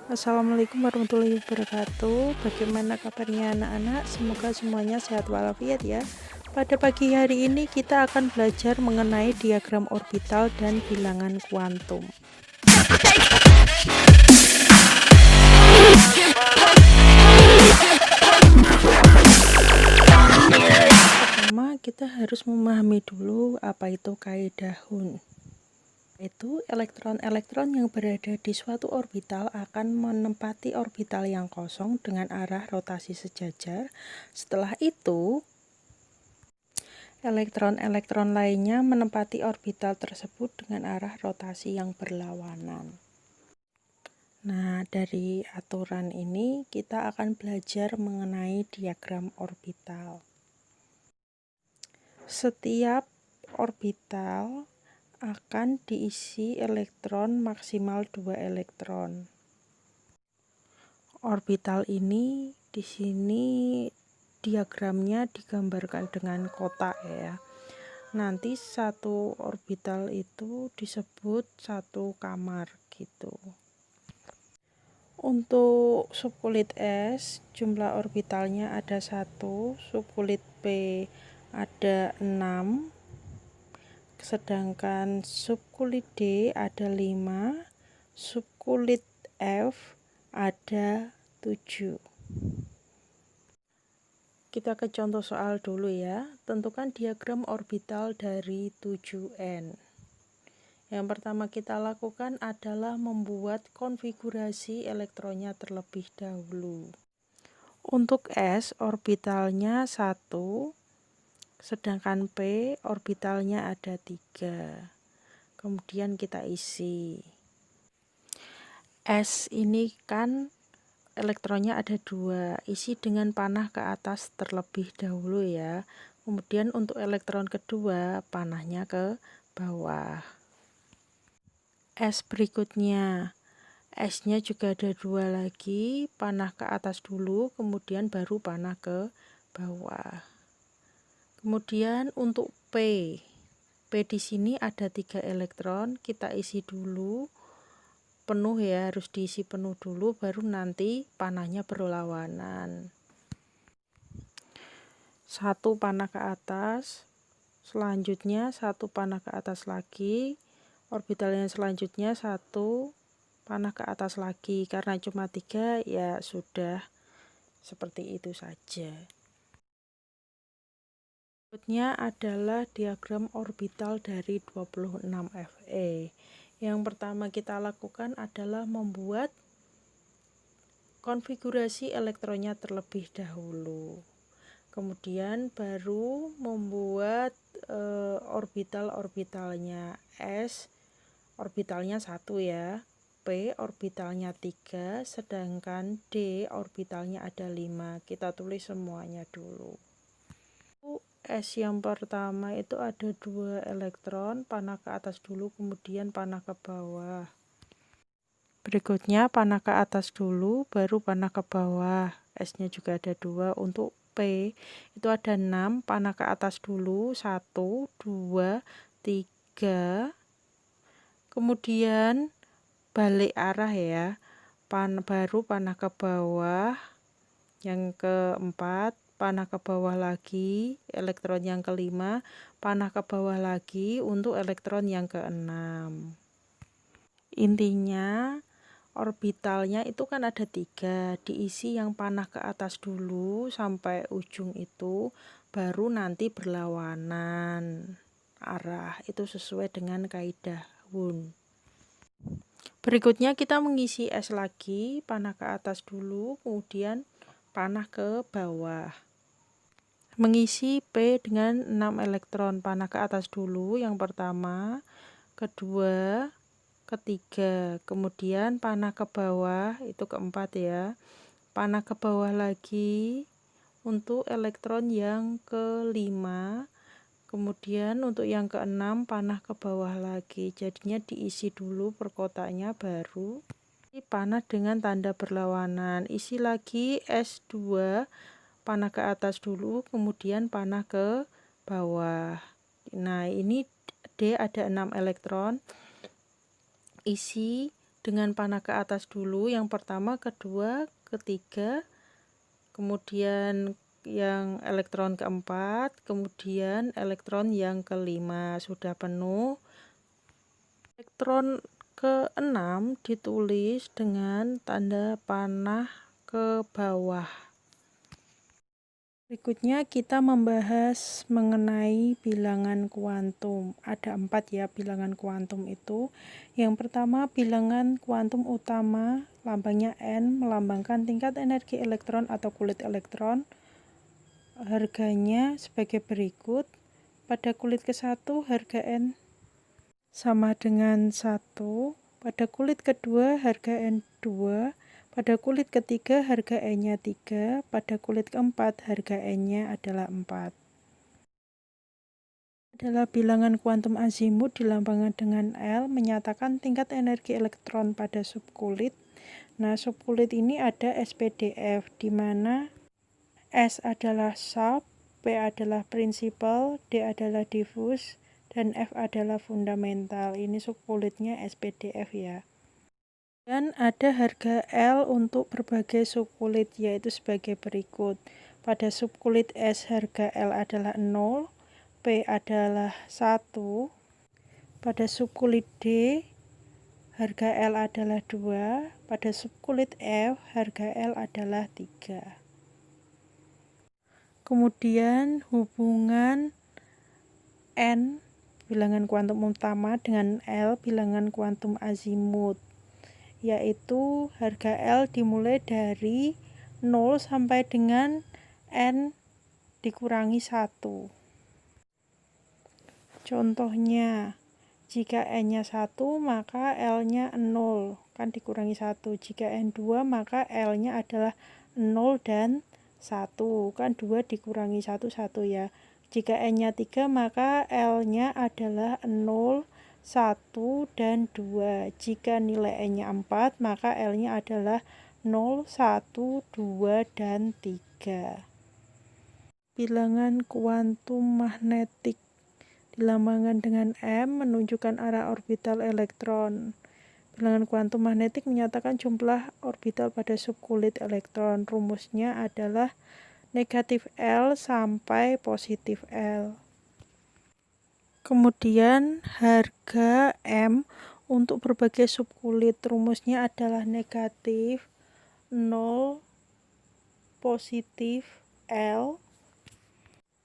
Assalamualaikum warahmatullahi wabarakatuh. Bagaimana kabarnya anak-anak? Semoga semuanya sehat walafiat ya. Pada pagi hari ini kita akan belajar mengenai diagram orbital dan bilangan kuantum. Pertama, kita harus memahami dulu apa itu kaidah Hund. Itu elektron-elektron yang berada di suatu orbital akan menempati orbital yang kosong dengan arah rotasi sejajar. Setelah itu, elektron-elektron lainnya menempati orbital tersebut dengan arah rotasi yang berlawanan. Nah, dari aturan ini kita akan belajar mengenai diagram orbital. Setiap orbital akan diisi elektron maksimal 2 elektron. Orbital ini di sini diagramnya digambarkan dengan kotak ya. Nanti satu orbital itu disebut satu kamar gitu. Untuk subkulit S jumlah orbitalnya ada 1, subkulit P ada 6, sedangkan subkulit D ada 5, subkulit F ada 7. Kita ke contoh soal dulu ya. Tentukan diagram orbital dari 7N. Yang pertama kita lakukan adalah membuat konfigurasi elektronnya terlebih dahulu. Untuk S orbitalnya 1, sedangkan P orbitalnya ada 3. Kemudian kita isi. S ini kan elektronnya ada 2, isi dengan panah ke atas terlebih dahulu ya. Kemudian untuk elektron kedua, panahnya ke bawah. S berikutnya, S-nya juga ada 2 lagi, panah ke atas dulu, kemudian baru panah ke bawah. Kemudian untuk P di sini ada 3 elektron, kita isi dulu penuh ya, harus diisi penuh dulu baru nanti panahnya berlawanan. 1 panah ke atas, selanjutnya 1 panah ke atas lagi, orbital yang selanjutnya 1 panah ke atas lagi. Karena cuma 3 ya sudah seperti itu saja. Berikutnya adalah diagram orbital dari 26 Fe. Yang pertama kita lakukan adalah membuat konfigurasi elektronnya terlebih dahulu. Kemudian baru membuat orbital-orbitalnya. S orbitalnya 1 ya, P orbitalnya 3, sedangkan D orbitalnya ada 5. Kita tulis semuanya dulu. S yang pertama itu ada 2 elektron, panah ke atas dulu kemudian panah ke bawah. Berikutnya panah ke atas dulu baru panah ke bawah. S-nya juga ada 2. Untuk P itu ada 6, panah ke atas dulu 1, 2, 3. Kemudian balik arah ya. Baru panah ke bawah. Yang keempat, panah ke bawah lagi, elektron yang kelima, panah ke bawah lagi untuk elektron yang keenam. Intinya orbitalnya itu kan ada 3, diisi yang panah ke atas dulu sampai ujung itu, baru nanti berlawanan arah, itu sesuai dengan kaidah Hund. Berikutnya kita mengisi S lagi, panah ke atas dulu, kemudian panah ke bawah. Mengisi P dengan 6 elektron, panah ke atas dulu yang pertama, kedua, ketiga, kemudian panah ke bawah, itu keempat ya. Panah ke bawah lagi untuk elektron yang kelima, kemudian untuk yang keenam panah ke bawah lagi. Jadinya diisi dulu per kotaknya baru panah dengan tanda berlawanan. Isi lagi S2, panah ke atas dulu kemudian panah ke bawah. Nah ini D ada 6 elektron, isi dengan panah ke atas dulu, yang pertama, kedua, ketiga, kemudian yang elektron keempat, kemudian elektron yang kelima. Sudah penuh. Elektron ke-6 ditulis dengan tanda panah ke bawah. Berikutnya kita membahas mengenai bilangan kuantum. Ada 4 ya bilangan kuantum itu. Yang pertama, bilangan kuantum utama, lambangnya N, melambangkan tingkat energi elektron atau kulit elektron. Harganya sebagai berikut. Pada kulit ke-1 harga N sama dengan 1. Pada kulit kedua harga N 2. Pada kulit ketiga harga N-nya 3, pada kulit keempat harga N-nya adalah 4. Adalah bilangan kuantum azimut dilambangkan dengan L, menyatakan tingkat energi elektron pada subkulit. Nah, subkulit ini ada SPDF, di mana S adalah sub, P adalah prinsipal, D adalah diffuse, dan F adalah fundamental. Ini subkulitnya SPDF ya. Dan ada harga L untuk berbagai subkulit, yaitu sebagai berikut. Pada subkulit S harga L adalah 0, P adalah 1. Pada subkulit D harga L adalah 2. Pada subkulit F harga L adalah 3. Kemudian hubungan N bilangan kuantum utama dengan L bilangan kuantum azimut, yaitu harga L dimulai dari 0 sampai dengan N dikurangi 1. Contohnya, jika N-nya 1 maka L-nya 0, kan dikurangi 1. Jika N 2 maka L-nya adalah 0 dan 1, kan 2 dikurangi 1, 1 ya. Jika N-nya 3 maka L-nya adalah 0, 1, dan 2. Jika nilai N-nya 4, maka L-nya adalah 0, 1, 2, dan 3. Bilangan kuantum magnetik dilambangkan dengan M, menunjukkan arah orbital elektron. Bilangan kuantum magnetik menyatakan jumlah orbital pada subkulit elektron. Rumusnya adalah negatif L sampai positif L. Kemudian harga M untuk berbagai subkulit, rumusnya adalah negatif 0, positif L.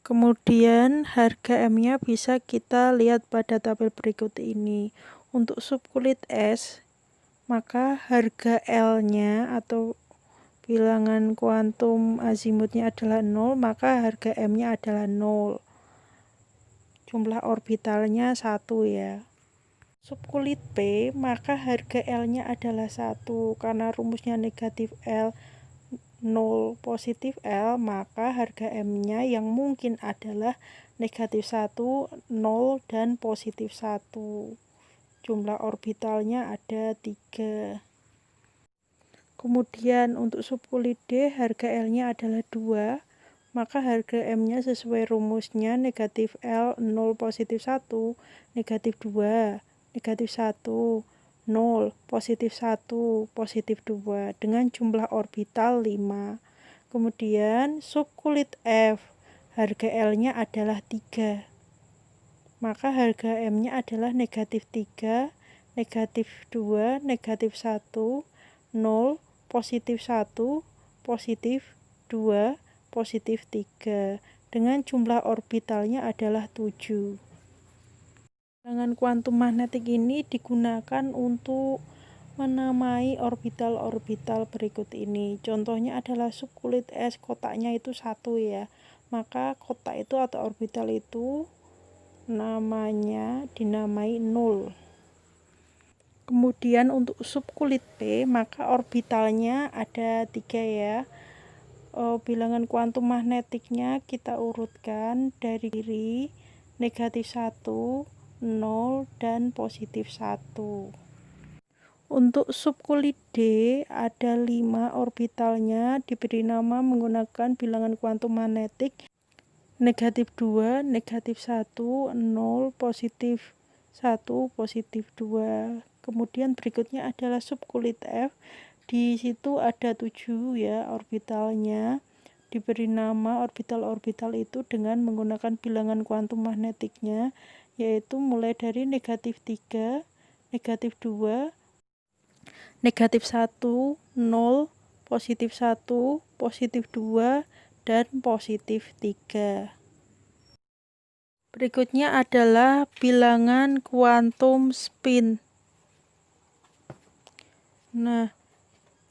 Kemudian harga M-nya bisa kita lihat pada tabel berikut ini. Untuk subkulit S, maka harga L-nya atau bilangan kuantum azimutnya adalah 0, maka harga M-nya adalah 0. Jumlah orbitalnya 1 ya. Subkulit P, maka harga L-nya adalah 1. Karena rumusnya negatif L, 0, positif L, maka harga M-nya yang mungkin adalah negatif 1, 0, dan positif 1. Jumlah orbitalnya ada 3. Kemudian untuk subkulit D, harga L-nya adalah 2. Maka harga M-nya sesuai rumusnya negatif L, 0, positif 1, negatif 2, negatif 1, 0, positif 1, positif 2, dengan jumlah orbital 5. Kemudian subkulit F, harga L-nya adalah 3. Maka harga M-nya adalah negatif 3, negatif 2, negatif 1, 0, positif 1, positif 2, positif 3, dengan jumlah orbitalnya adalah 7. Bilangan kuantum magnetik ini digunakan untuk menamai orbital-orbital berikut ini. Contohnya adalah subkulit S, kotaknya itu 1 ya. Maka kotak itu atau orbital itu namanya dinamai 0. Kemudian untuk subkulit P, maka orbitalnya ada 3 ya. Bilangan kuantum magnetiknya kita urutkan dari kiri, negatif 1, 0, dan positif 1. Untuk subkulit D ada 5 orbitalnya, diberi nama menggunakan bilangan kuantum magnetik negatif 2, negatif 1, 0, positif 1, positif 2. Kemudian berikutnya adalah subkulit F. Di situ ada 7 ya orbitalnya. Diberi nama orbital-orbital itu dengan menggunakan bilangan kuantum magnetiknya, yaitu mulai dari negatif 3, negatif 2, negatif 1, 0, positif 1, positif 2, dan positif 3. Berikutnya adalah bilangan kuantum spin. Nah,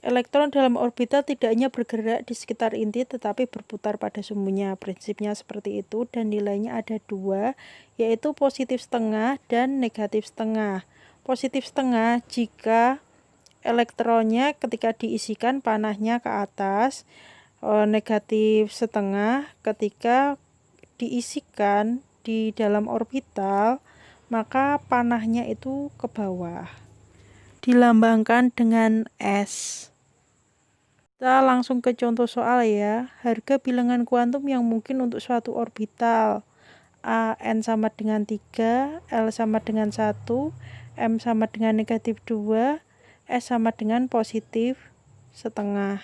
elektron dalam orbital tidak hanya bergerak di sekitar inti tetapi berputar pada sumbunya. Prinsipnya seperti itu dan nilainya ada 2, yaitu positif setengah dan negatif setengah. Positif setengah jika elektronnya ketika diisikan panahnya ke atas, negatif setengah ketika diisikan di dalam orbital maka panahnya itu ke bawah, dilambangkan dengan S. Kita langsung ke contoh soal ya. Harga bilangan kuantum yang mungkin untuk suatu orbital. A, N sama dengan 3, L sama dengan 1, M sama dengan negatif 2, S sama dengan positif setengah.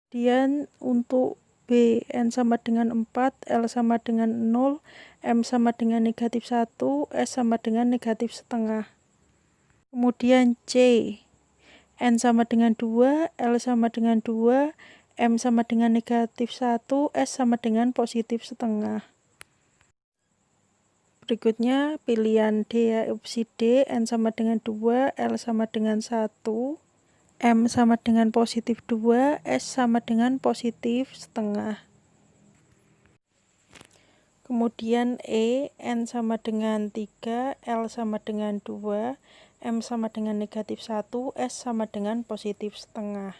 Kemudian untuk B, N sama dengan 4, L sama dengan 0, M sama dengan negatif 1, S sama dengan negatif setengah. Kemudian C, N sama dengan 2, L sama dengan 2, M sama dengan negatif 1, S sama dengan positif setengah. Berikutnya pilihan D ya, opsi D, N sama dengan 2, L sama dengan 1, M sama dengan positif 2, S sama dengan positif setengah. Kemudian E, N sama dengan 3, L sama dengan 2, M sama dengan negatif 1, S sama dengan positif setengah.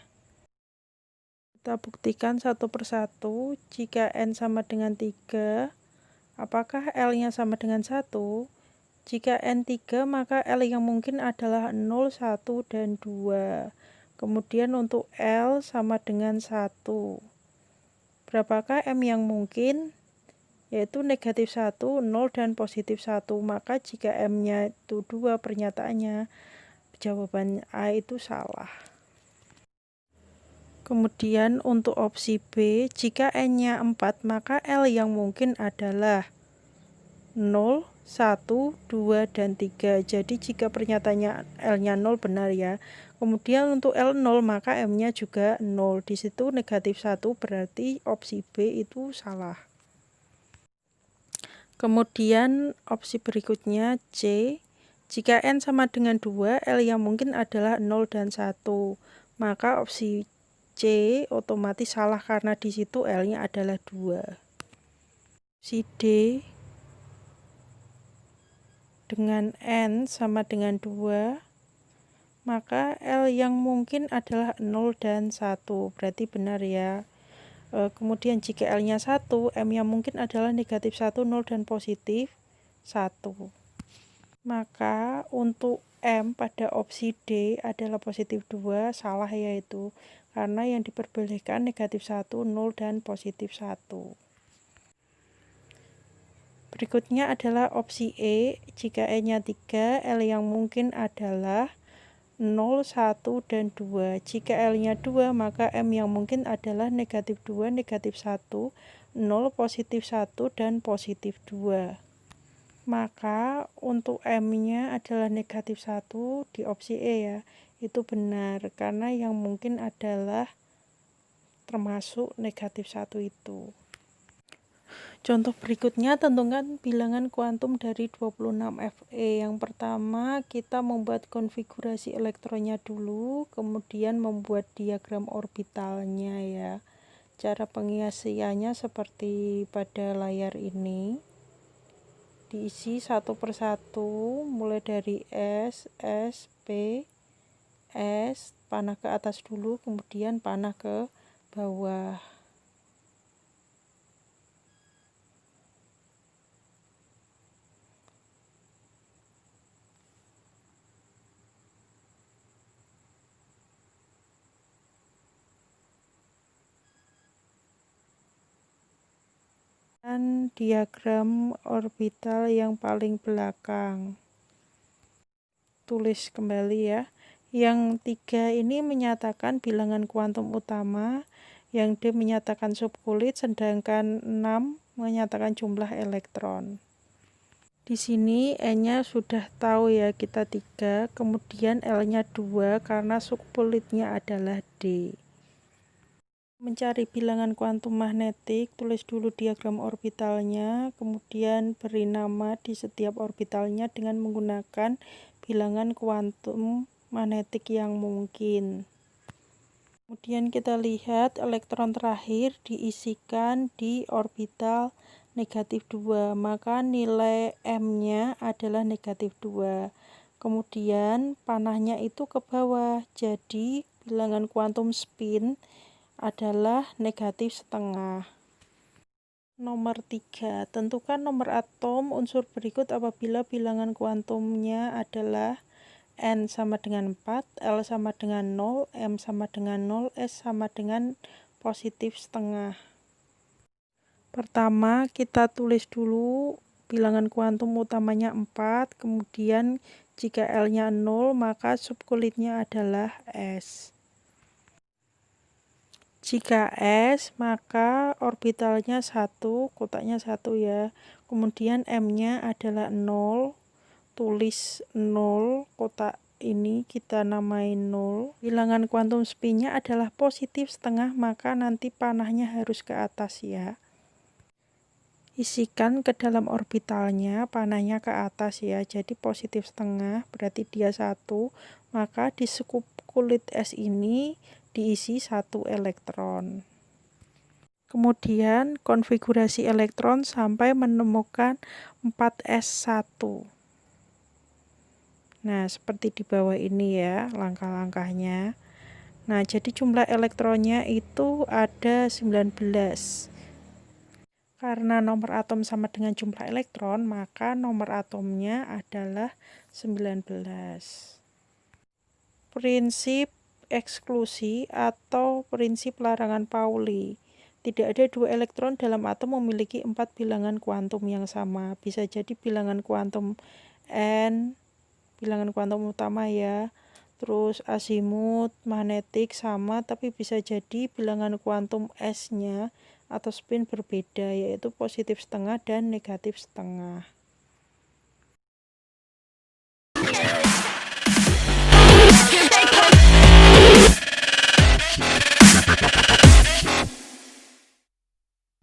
Kita buktikan satu persatu. Jika N sama dengan 3, apakah L-nya sama dengan 1? Jika N 3, maka L yang mungkin adalah 0, 1, dan 2. Kemudian untuk L sama dengan 1. Berapakah M yang mungkin? Yaitu negatif 1, 0, dan positif 1. Maka jika M-nya itu 2 pernyataannya, jawaban A itu salah. Kemudian untuk opsi B, jika N-nya 4, maka L yang mungkin adalah 0, 1, 2, dan 3. Jadi jika pernyataannya L-nya 0 benar ya. Kemudian untuk L 0, maka M-nya juga 0. Di situ negatif 1 berarti opsi B itu salah. Kemudian opsi berikutnya C, jika N sama dengan 2, L yang mungkin adalah 0 dan 1. Maka opsi C otomatis salah karena di situ L-nya adalah 2. Opsi D, dengan N sama dengan 2, maka L yang mungkin adalah 0 dan 1. Berarti benar ya. Kemudian jika L-nya 1, M yang mungkin adalah negatif 1, 0, dan positif 1. Maka untuk M pada opsi D adalah positif 2, salah yaitu. Karena yang diperbolehkan negatif 1, 0, dan positif 1. Berikutnya adalah opsi E, jika N-nya 3, L yang mungkin adalah 0, 1, dan 2. Jika L-nya 2, maka M yang mungkin adalah negatif 2, negatif 1, 0, positif 1, dan positif 2. Maka untuk M-nya adalah negatif 1 di opsi E ya. Itu benar, karena yang mungkin adalah termasuk negatif 1 itu. Contoh berikutnya, tentukan bilangan kuantum dari 26 Fe. Yang pertama, kita membuat konfigurasi elektronnya dulu, kemudian membuat diagram orbitalnya ya. Cara pengisiannya seperti pada layar ini. Diisi satu persatu, mulai dari S, S, P, S, panah ke atas dulu, kemudian panah ke bawah. Dan diagram orbital yang paling belakang. tulis kembali ya. Yang 3 ini menyatakan bilangan kuantum utama, yang D menyatakan subkulit, sedangkan 6 menyatakan jumlah elektron. Di sini N-nya sudah tahu ya, kita 3, kemudian L-nya 2 karena subkulitnya adalah D. Mencari bilangan kuantum magnetik, tulis dulu diagram orbitalnya, kemudian beri nama di setiap orbitalnya dengan menggunakan bilangan kuantum magnetik yang mungkin. Kemudian kita lihat elektron terakhir diisikan di orbital negatif 2, maka nilai M-nya adalah negatif 2. Kemudian panahnya itu ke bawah, jadi bilangan kuantum spin adalah negatif setengah. Nomor 3, tentukan nomor atom unsur berikut apabila bilangan kuantumnya adalah N sama dengan 4, L sama dengan 0, M sama dengan 0, S sama dengan positif setengah. Pertama, kita tulis dulu bilangan kuantum utamanya 4, kemudian jika L-nya 0, maka subkulitnya adalah S. Jika S, maka orbitalnya 1, kotaknya 1 ya. Kemudian M-nya adalah 0, tulis 0, kotak ini kita namain 0. Bilangan kuantum spinnya adalah positif setengah, maka nanti panahnya harus ke atas ya. Isikan ke dalam orbitalnya, panahnya ke atas ya, jadi positif setengah, berarti dia 1, maka di subkulit S ini diisi 1 elektron. Kemudian konfigurasi elektron sampai menemukan 4s1. Nah, seperti di bawah ini ya langkah-langkahnya. Nah, jadi jumlah elektronnya itu ada 19. Karena nomor atom sama dengan jumlah elektron, maka nomor atomnya adalah 19. Prinsip eksklusi atau prinsip larangan Pauli. Tidak ada 2 elektron dalam atom memiliki 4 bilangan kuantum yang sama. Bisa jadi bilangan kuantum N, bilangan kuantum utama ya, terus azimut, magnetik sama, tapi bisa jadi bilangan kuantum S-nya atau spin berbeda, yaitu positif setengah dan negatif setengah.